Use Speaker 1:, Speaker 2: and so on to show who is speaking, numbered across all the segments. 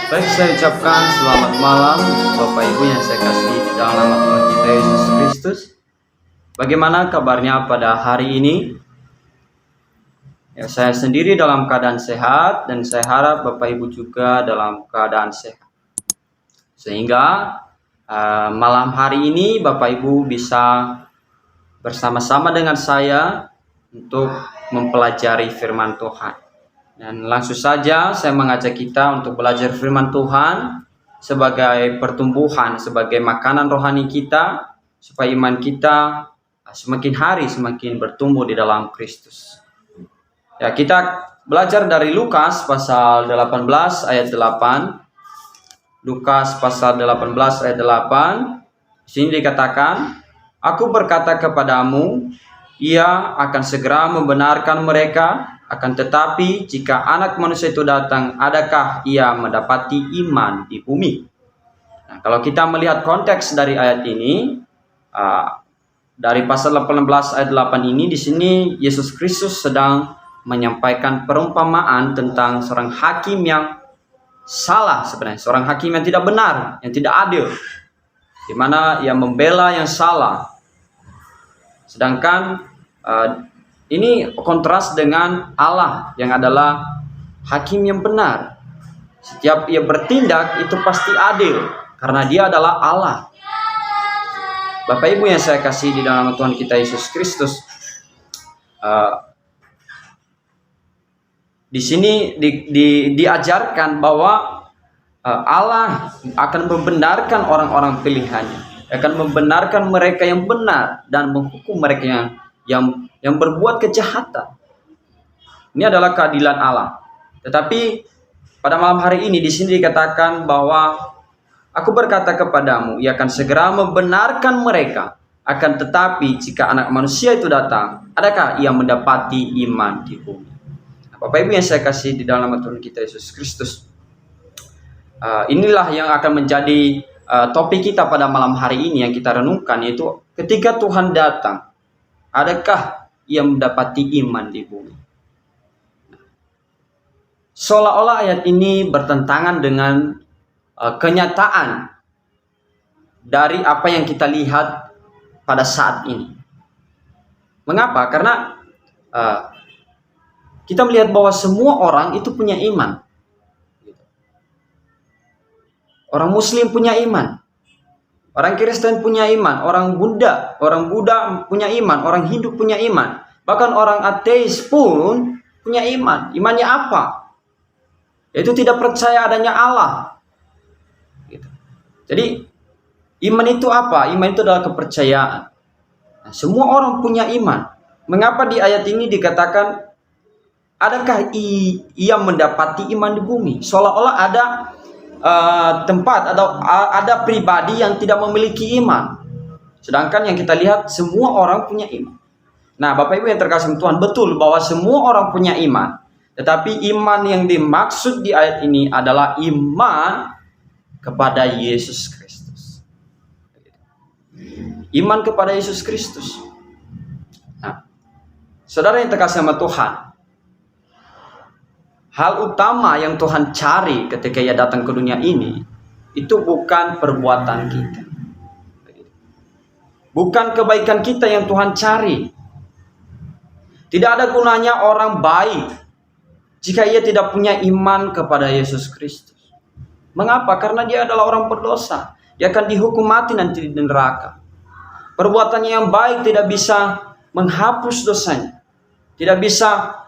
Speaker 1: Baik, saya ucapkan selamat malam Bapak Ibu yang saya kasih di dalam nama Tuhan kita Yesus Kristus. Bagaimana kabarnya pada hari ini? Ya, saya sendiri dalam keadaan sehat dan saya harap Bapak Ibu juga dalam keadaan sehat. Sehingga malam hari ini Bapak Ibu bisa bersama-sama dengan saya untuk mempelajari firman Tuhan. Dan langsung saja saya mengajak kita untuk belajar firman Tuhan sebagai pertumbuhan, sebagai makanan rohani kita, supaya iman kita semakin hari semakin bertumbuh di dalam Kristus. Ya, kita belajar dari Lukas pasal 18 ayat 8. Lukas pasal 18 ayat 8. Di sini dikatakan, "Aku berkata kepadamu, Ia akan segera membenarkan mereka. Akan tetapi jika Anak Manusia itu datang, adakah Ia mendapati iman di bumi?" Nah, kalau kita melihat konteks dari ayat ini, dari pasal 18 ayat 8 ini, di sini Yesus Kristus sedang menyampaikan perumpamaan tentang seorang hakim yang salah sebenarnya, seorang hakim yang tidak benar, yang tidak adil, di mana ia membela yang salah. Sedangkan ini kontras dengan Allah yang adalah hakim yang benar. Setiap ia bertindak itu pasti adil karena dia adalah Allah. Bapak Ibu yang saya kasih di dalam Tuhan kita Yesus Kristus, di sini diajarkan bahwa Allah akan membenarkan orang-orang pilihannya, akan membenarkan mereka yang benar dan menghukum mereka yang berbuat kejahatan. Ini adalah keadilan Allah. Tetapi pada malam hari ini di sini dikatakan bahwa aku berkata kepadamu, Ia akan segera membenarkan mereka. Akan tetapi jika Anak Manusia itu datang, adakah Ia mendapati iman di bumi? Nah, Bapak Ibu yang saya kasih di dalam nama Tuhan kita Yesus Kristus, inilah yang akan menjadi topik kita pada malam hari ini yang kita renungkan, yaitu ketika Tuhan datang, adakah Ia mendapati iman di bumi? Seolah-olah ayat ini bertentangan dengan kenyataan dari apa yang kita lihat pada saat ini. Mengapa? Karena kita melihat bahwa semua orang itu punya iman. Orang Muslim punya iman, orang Kristen punya iman, orang Buddha punya iman, orang Hindu punya iman, bahkan orang ateis pun punya iman. Imannya apa? Yaitu tidak percaya adanya Allah. Jadi iman itu apa? Iman itu adalah kepercayaan. Nah, semua orang punya iman. Mengapa di ayat ini dikatakan adakah ia mendapati iman di bumi? Seolah-olah ada tempat atau ada pribadi yang tidak memiliki iman. Sedangkan yang kita lihat semua orang punya iman. Nah, Bapak Ibu yang terkasih Tuhan, betul bahwa semua orang punya iman. Tetapi iman yang dimaksud di ayat ini adalah iman kepada Yesus Kristus. Iman kepada Yesus Kristus. Nah, saudara yang terkasih sama Tuhan, hal utama yang Tuhan cari ketika Ia datang ke dunia ini, itu bukan perbuatan kita. Bukan kebaikan kita yang Tuhan cari. Tidak ada gunanya orang baik jika ia tidak punya iman kepada Yesus Kristus. Mengapa? Karena dia adalah orang berdosa. Dia akan dihukum mati nanti di neraka. Perbuatannya yang baik tidak bisa menghapus dosanya. Tidak bisa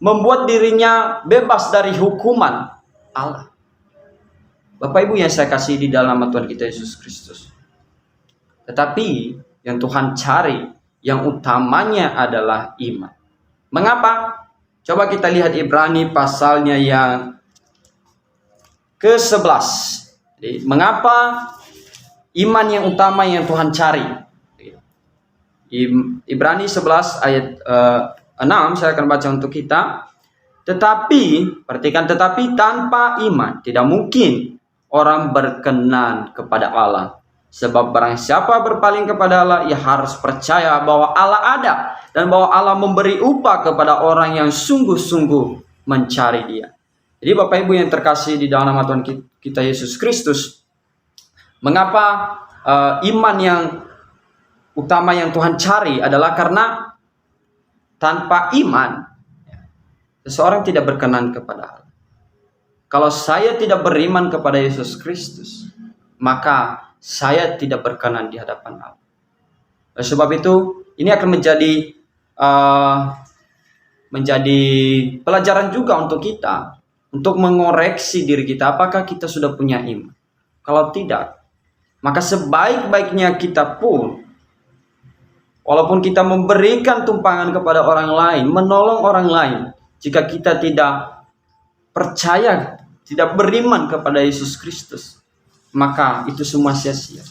Speaker 1: membuat dirinya bebas dari hukuman Allah. Bapak Ibu yang saya kasih di dalam nama Tuhan kita Yesus Kristus. Tetapi yang Tuhan cari, yang utamanya adalah iman. Mengapa? Coba kita lihat Ibrani pasalnya yang ke-11. Jadi, mengapa iman yang utama yang Tuhan cari? Ibrani 11 ayat 6 saya akan baca untuk kita. Tetapi, perhatikan, tetapi tanpa iman tidak mungkin orang berkenan kepada Allah. Sebab barang siapa berpaling kepada Allah, ia harus percaya bahwa Allah ada dan bahwa Allah memberi upah kepada orang yang sungguh-sungguh mencari Dia. Jadi Bapak Ibu yang terkasih di dalam nama Tuhan kita Yesus Kristus, mengapa iman yang utama yang Tuhan cari adalah karena tanpa iman seseorang tidak berkenan kepada Allah. Kalau saya tidak beriman kepada Yesus Kristus, maka saya tidak berkenan di hadapan Allah. Oleh sebab itu, ini akan menjadi pelajaran juga untuk kita, untuk mengoreksi diri kita, apakah kita sudah punya iman. Kalau tidak, maka sebaik-baiknya kita pun, walaupun kita memberikan tumpangan kepada orang lain, menolong orang lain, jika kita tidak percaya, tidak beriman kepada Yesus Kristus, maka itu semua sia-sia.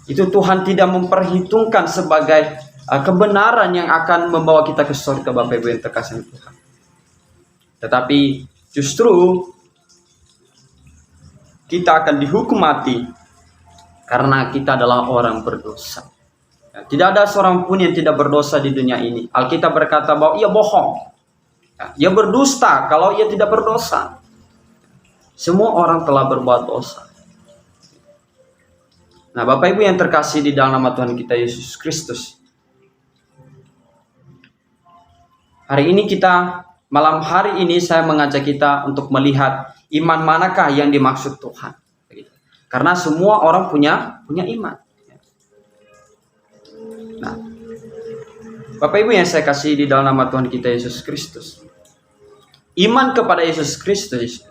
Speaker 1: Itu Tuhan tidak memperhitungkan sebagai kebenaran yang akan membawa kita ke surga, Bapak Ibu yang terkasih Tuhan. Tetapi justru kita akan dihukum mati karena kita adalah orang berdosa. Tidak ada seorang pun yang tidak berdosa di dunia ini. Alkitab berkata bahwa ia bohong, ia berdusta kalau ia tidak berdosa. Semua orang telah berbuat dosa. Nah, Bapak Ibu yang terkasih di dalam nama Tuhan kita Yesus Kristus, malam hari ini saya mengajak kita untuk melihat iman manakah yang dimaksud Tuhan. Karena semua orang punya iman. Nah, Bapak Ibu yang saya kasih di dalam nama Tuhan kita Yesus Kristus, iman kepada Yesus Kristus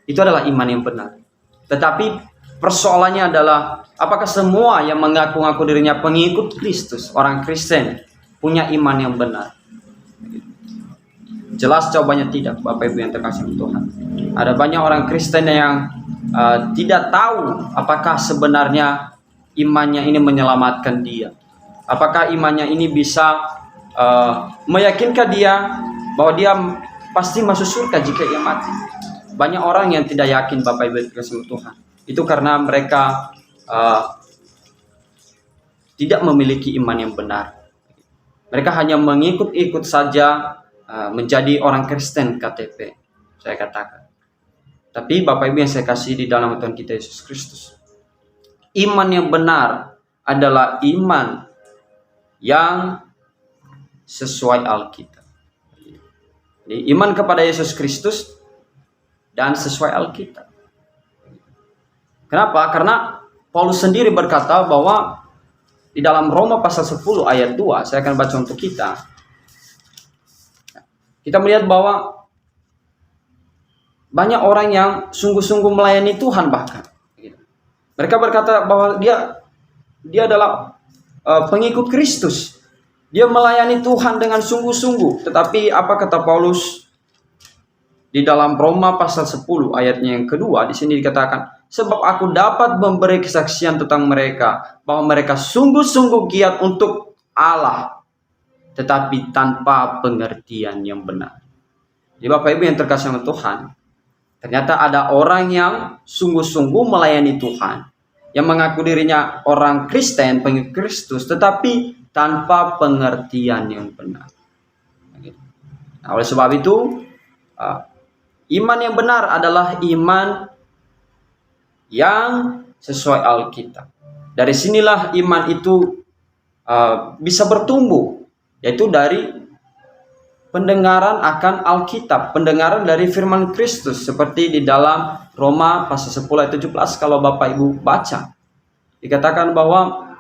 Speaker 1: itu adalah iman yang benar. Tetapi persoalannya adalah, apakah semua yang mengaku-ngaku dirinya pengikut Kristus, orang Kristen, punya iman yang benar? Jelas jawabannya tidak, Bapak Ibu yang terkasih Tuhan. Ada banyak orang Kristen yang tidak tahu apakah sebenarnya imannya ini menyelamatkan dia. Apakah imannya ini bisa meyakinkan dia bahwa dia pasti masuk surga jika ia mati. Banyak orang yang tidak yakin, Bapak Ibu yang terkasih Tuhan. Itu karena mereka tidak memiliki iman yang benar. Mereka hanya mengikut-ikut saja, menjadi orang Kristen KTP, saya katakan. Tapi Bapak Ibu yang saya kasih di dalam Tuhan kita Yesus Kristus, iman yang benar adalah iman yang sesuai Alkitab. Jadi, iman kepada Yesus Kristus dan sesuai Alkitab. Kenapa? Karena Paulus sendiri berkata bahwa di dalam Roma pasal 10 ayat 2, saya akan baca untuk kita. Kita melihat bahwa banyak orang yang sungguh-sungguh melayani Tuhan bahkan. Mereka berkata bahwa dia adalah pengikut Kristus. Dia melayani Tuhan dengan sungguh-sungguh. Tetapi apa kata Paulus di dalam Roma pasal 10 ayatnya yang kedua, di sini dikatakan, sebab aku dapat memberi kesaksian tentang mereka bahwa mereka sungguh-sungguh giat untuk Allah, tetapi tanpa pengertian yang benar. Jadi Bapak Ibu yang terkasih sama Tuhan, ternyata ada orang yang sungguh-sungguh melayani Tuhan, yang mengaku dirinya orang Kristen, pengikut Kristus, tetapi tanpa pengertian yang benar. Nah, oleh sebab itu, iman yang benar adalah iman yang sesuai Alkitab. Dari sinilah iman itu bisa bertumbuh, yaitu dari pendengaran akan Alkitab, pendengaran dari firman Kristus, seperti di dalam Roma pasal 10 ayat 17 kalau Bapak Ibu baca. Dikatakan bahwa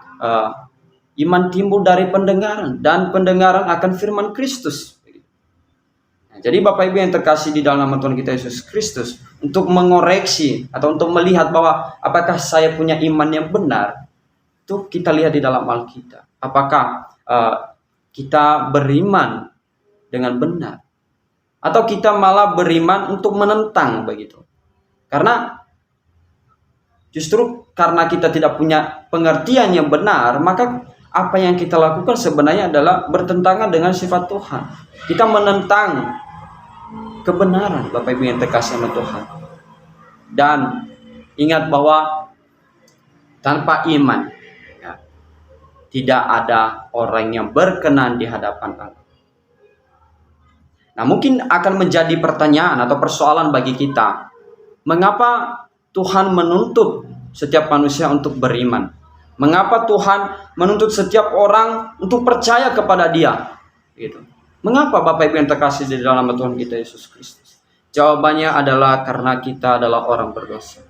Speaker 1: iman timbul dari pendengaran, dan pendengaran akan firman Kristus. Jadi Bapak Ibu yang terkasih di dalam nama Tuhan kita Yesus Kristus, untuk mengoreksi atau untuk melihat bahwa apakah saya punya iman yang benar, itu kita lihat di dalam Alkitab. Apakah kita beriman dengan benar, atau kita malah beriman untuk menentang begitu? Karena justru karena kita tidak punya pengertian yang benar, maka apa yang kita lakukan sebenarnya adalah bertentangan dengan sifat Tuhan. Kita menentang kebenaran, Bapak Ibu yang terkasih sama Tuhan. Dan ingat bahwa tanpa iman, tidak ada orang yang berkenan di hadapan Allah. Nah, mungkin akan menjadi pertanyaan atau persoalan bagi kita, mengapa Tuhan menuntut setiap manusia untuk beriman? Mengapa Tuhan menuntut setiap orang untuk percaya kepada Dia? Gitu. Mengapa Bapak Ibu yang terkasih di dalam nama Tuhan kita Yesus Kristus? Jawabannya adalah karena kita adalah orang berdosa.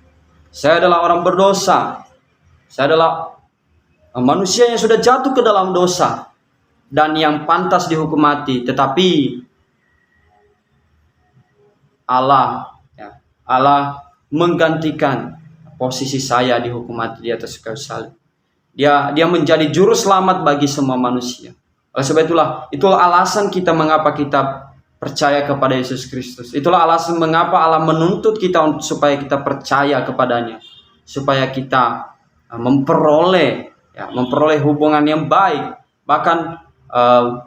Speaker 1: Saya adalah orang berdosa. Saya adalah manusia yang sudah jatuh ke dalam dosa dan yang pantas dihukum mati. Tetapi Allah menggantikan posisi saya dihukum mati di atas kayu salib. Dia menjadi juru selamat bagi semua manusia. Oleh sebab itulah alasan kita mengapa kita percaya kepada Yesus Kristus. Itulah alasan mengapa Allah menuntut kita supaya kita percaya kepadanya, supaya kita memperoleh hubungan yang baik, bahkan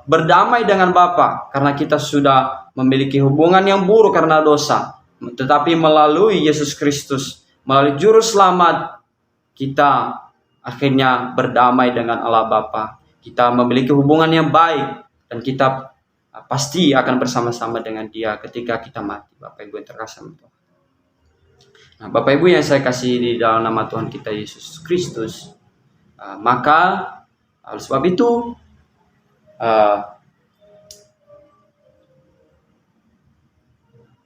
Speaker 1: berdamai dengan Bapa, karena kita sudah memiliki hubungan yang buruk karena dosa. Tetapi melalui Yesus Kristus, melalui juru selamat, kita akhirnya berdamai dengan Allah Bapa. Kita memiliki hubungan yang baik dan kita pasti akan bersama-sama dengan Dia ketika kita mati. Bapak Ibu yang terkasih Tuhan. Nah, Bapak Ibu yang saya kasih di dalam nama Tuhan kita Yesus Kristus, maka oleh sebab itu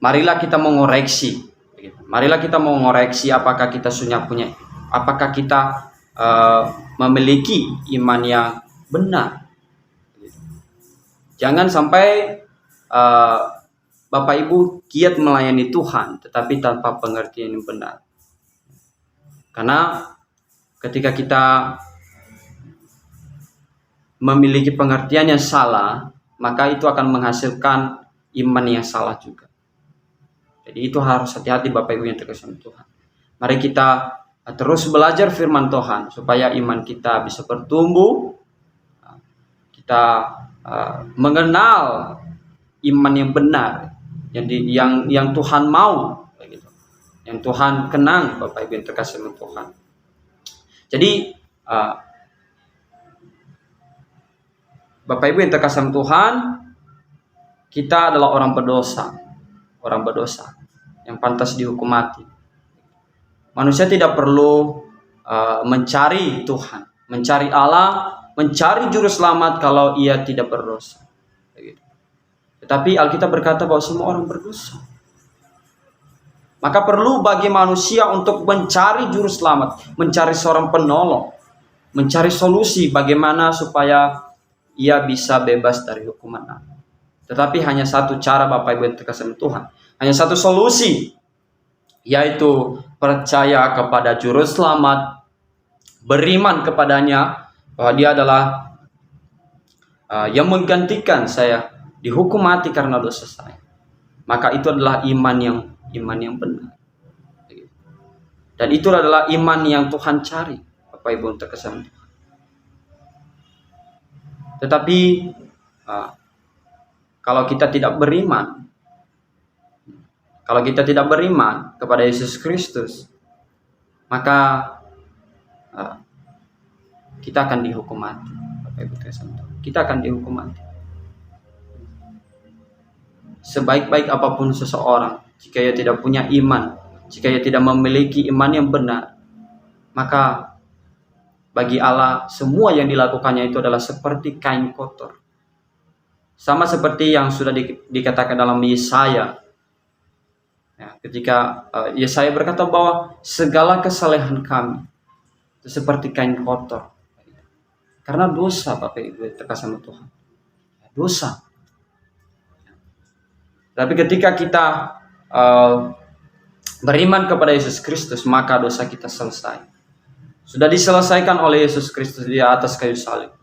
Speaker 1: marilah kita mengoreksi. Marilah kita mengoreksi apakah kita apakah kita memiliki iman yang benar. Jangan sampai Bapak Ibu giat melayani Tuhan tetapi tanpa pengertian yang benar. Karena ketika kita memiliki pengertian yang salah, maka itu akan menghasilkan iman yang salah juga. Jadi itu harus hati-hati Bapak Ibu yang terkasih Tuhan. Mari kita terus belajar firman Tuhan supaya iman kita bisa bertumbuh. Kita mengenal iman yang benar, yang Tuhan mau, yang Tuhan kenang, Bapak Ibu yang terkasih Tuhan. Jadi Bapak Ibu yang terkasih Tuhan, kita adalah orang berdosa yang pantas dihukum mati. Manusia tidak perlu mencari Tuhan, mencari Allah, mencari juru selamat kalau ia tidak berdosa. Tetapi Alkitab berkata bahwa semua orang berdosa. Maka perlu bagi manusia untuk mencari juru selamat, mencari seorang penolong, mencari solusi bagaimana supaya ia bisa bebas dari hukuman Allah. Tetapi hanya satu cara Bapak Ibu yang terkasih Tuhan, hanya satu solusi, yaitu percaya kepada juru selamat, beriman kepadanya bahwa Dia adalah yang menggantikan saya dihukum mati karena dosa saya. Maka itu adalah iman yang benar. Dan itu adalah iman yang Tuhan cari, Bapak Ibu yang terkasih. Tetapi kalau kita tidak beriman kepada Yesus Kristus, maka kita akan dihukum mati. Bapak Ibu terkasih, kita akan dihukum mati. Sebaik-baik apapun seseorang, jika ia tidak punya iman, jika ia tidak memiliki iman yang benar, maka bagi Allah semua yang dilakukannya itu adalah seperti kain kotor. Sama seperti yang sudah dikatakan dalam Yesaya. Ya, ketika Yesaya berkata bahwa segala kesalehan kami itu seperti kain kotor. Karena dosa, Bapak Ibu terkasih Tuhan. Dosa. Tapi ketika kita beriman kepada Yesus Kristus, maka dosa kita selesai. Sudah diselesaikan oleh Yesus Kristus di atas kayu salib.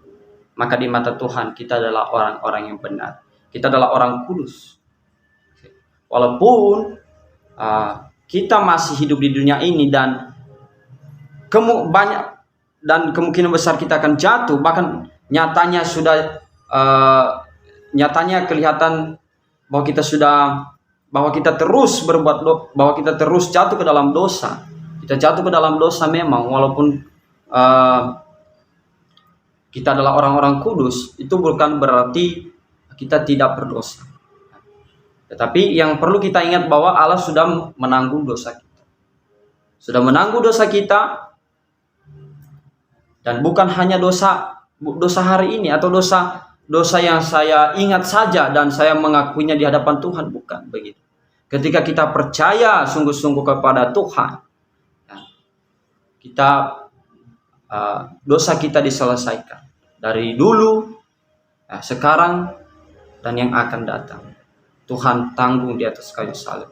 Speaker 1: Maka di mata Tuhan kita adalah orang-orang yang benar. Kita adalah orang kudus. Walaupun kita masih hidup di dunia ini dan kemungkinan besar kita akan jatuh, bahkan nyatanya kelihatan bahwa kita terus jatuh ke dalam dosa. Kita jatuh ke dalam dosa memang, walaupun kita adalah orang-orang kudus, itu bukan berarti kita tidak berdosa. Tetapi yang perlu kita ingat bahwa Allah sudah menanggung dosa kita. Sudah menanggung dosa kita, dan bukan hanya dosa hari ini atau dosa yang saya ingat saja dan saya mengakuinya di hadapan Tuhan, bukan begitu. Ketika kita percaya sungguh-sungguh kepada Tuhan, dosa kita diselesaikan dari dulu, sekarang, dan yang akan datang. Tuhan tanggung di atas kayu salib.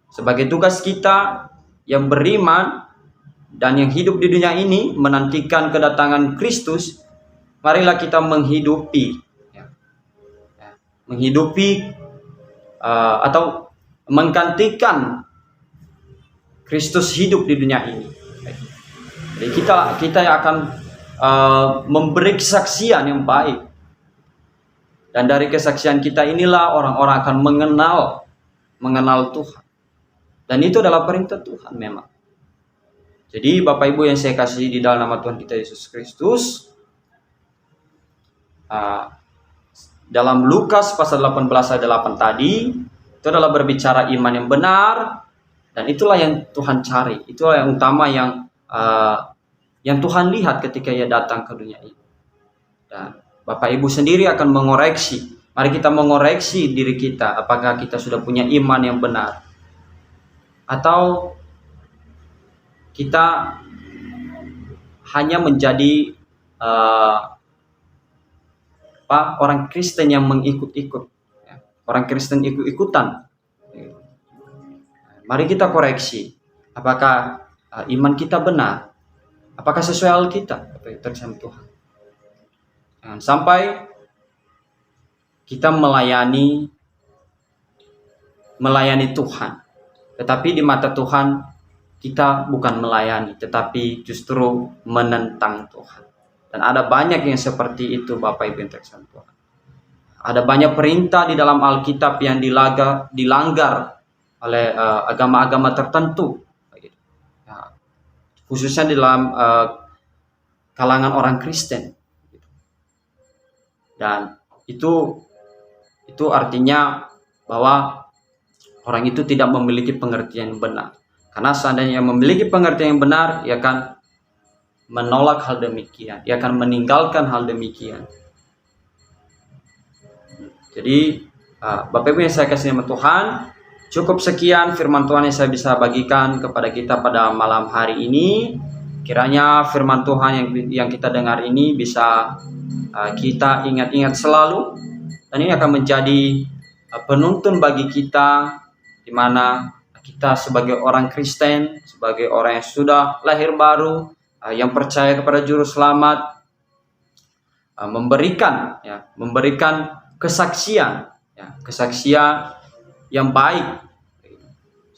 Speaker 1: Sebagai tugas kita yang beriman dan yang hidup di dunia ini menantikan kedatangan Kristus, marilah kita menghidupi atau menggantikan Kristus hidup di dunia ini. Jadi kita akan memberi kesaksian yang baik, dan dari kesaksian kita inilah orang-orang akan mengenal Tuhan. Dan itu adalah perintah Tuhan memang. Jadi Bapak Ibu yang saya kasih di dalam nama Tuhan kita Yesus Kristus, dalam Lukas pasal 18 ayat 8 tadi, itu adalah berbicara iman yang benar, dan itulah yang Tuhan cari, itulah yang utama yang Tuhan lihat ketika Ia datang ke dunia ini. Dan Bapak Ibu sendiri akan mengoreksi. Mari kita mengoreksi diri kita, apakah kita sudah punya iman yang benar, atau kita hanya menjadi orang Kristen yang mengikut-ikut, orang Kristen ikut-ikutan. Mari kita koreksi, apakah iman kita benar, apakah sesuai Alkitab, terkesan Tuhan. Jangan sampai kita melayani Tuhan, tetapi di mata Tuhan kita bukan melayani, tetapi justru menentang Tuhan. Dan ada banyak yang seperti itu, Bapak Ibu yang terkesan Tuhan. Ada banyak perintah di dalam Alkitab yang dilanggar oleh agama-agama tertentu, khususnya di dalam kalangan orang Kristen. Dan itu artinya bahwa orang itu tidak memiliki pengertian yang benar. Karena seandainya memiliki pengertian yang benar, ia akan menolak hal demikian, ia akan meninggalkan hal demikian. Jadi Bapak Ibu yang saya kasih nama Tuhan, cukup sekian firman Tuhan yang saya bisa bagikan kepada kita pada malam hari ini. Kiranya firman Tuhan yang kita dengar ini bisa kita ingat-ingat selalu, dan ini akan menjadi penuntun bagi kita, di mana kita sebagai orang Kristen, sebagai orang yang sudah lahir baru, yang percaya kepada Juru Selamat, memberikan kesaksian yang baik,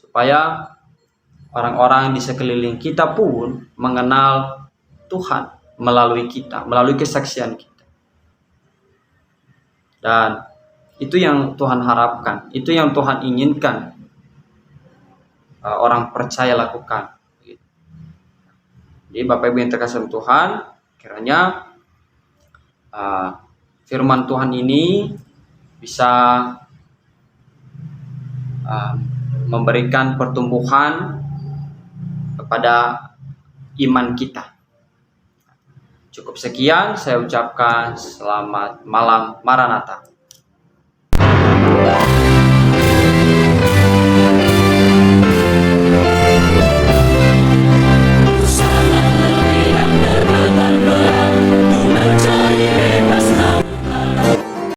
Speaker 1: supaya orang-orang di sekeliling kita pun mengenal Tuhan melalui kita, melalui kesaksian kita. Dan itu yang Tuhan harapkan, itu yang Tuhan inginkan orang percaya lakukan. Jadi Bapak Ibu yang terkasih Tuhan, kiranya firman Tuhan ini bisa memberikan pertumbuhan kepada iman kita. Cukup sekian, saya ucapkan selamat malam Maranatha.